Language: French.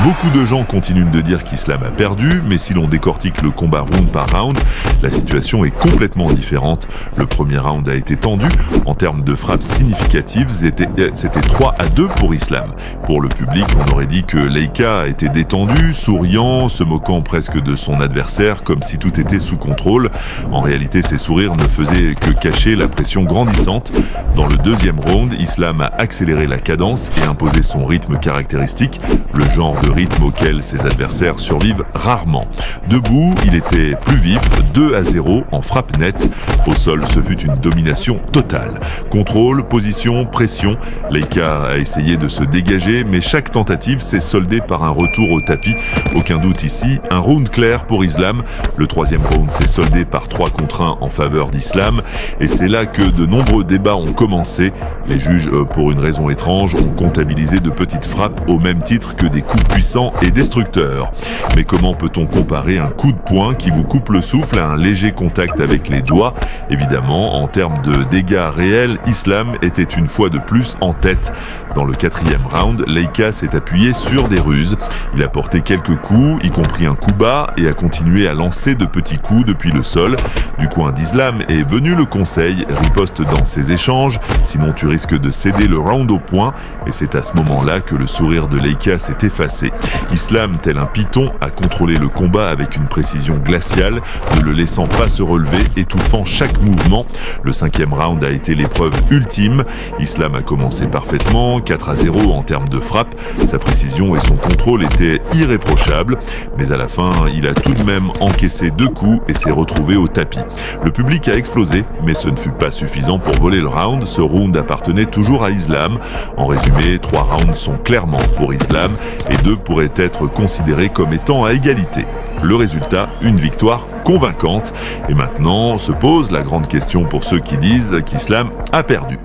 Beaucoup de gens continuent de dire qu'Islam a perdu, mais si l'on décortique le combat round par round, la situation est complètement différente. Le premier round a été tendu. En termes de frappes significatives, c'était 3-2 pour Islam. Pour le public, on aurait dit que Leica était détendu, souriant, se moquant presque de son adversaire, comme si tout était sous contrôle. En réalité, ses sourires ne faisaient que cacher la pression grandissante. Dans le deuxième round, Islam a accéléré la cadence et imposé son rythme caractéristique, le genre de rythme auquel ses adversaires survivent rarement. Debout, il était plus vif, 2-0 en frappe nette. Au sol, ce fut une domination totale. Contrôle, position, pression. Leica a essayé de se dégager, mais chaque tentative s'est soldée par un retour au tapis. Aucun doute ici, un round clair pour Islam. Le troisième round s'est soldé par 3 contre 1 en faveur d'Islam. Et c'est là que de nombreux débats ont commencé. Les juges, pour une raison étrange, ont comptabilisé de petites frappes au même titre que des coups puissants et destructeurs. Mais comment peut-on comparer un coup de poing qui vous coupe le souffle à un léger contact avec les doigts? Évidemment, en termes de dégâts réels, Islam était une fois de plus en tête. Dans le quatrième round, Leica s'est appuyé sur des ruses. Il a porté quelques coups, y compris un coup bas, et a continué à lancer de petits coups depuis le sol. Du coin d'Islam est venu le conseil, riposte dans ses échanges, sinon tu risques de céder le round au point, et c'est à ce moment-là que le sourire de Leica s'est effacé. Islam, tel un python, a contrôlé le combat avec une précision glaciale, ne le laissant pas se relever, étouffant chaque mouvement. Le cinquième round a été l'épreuve ultime. Islam a commencé parfaitement, 4-0 en termes de frappe. Sa précision et son contrôle étaient irréprochables, mais à la fin, il a tout de même encaissé 2 coups et s'est retrouvé au tapis. Le public a explosé, mais ce ne fut pas suffisant pour voler le round. Ce round appartenait toujours à Islam. En résumé, 3 rounds sont clairement pour Islam et 2 pourraient être considérés comme étant à égalité. Le résultat, une victoire convaincante. Et maintenant se pose la grande question pour ceux qui disent qu'Islam a perdu.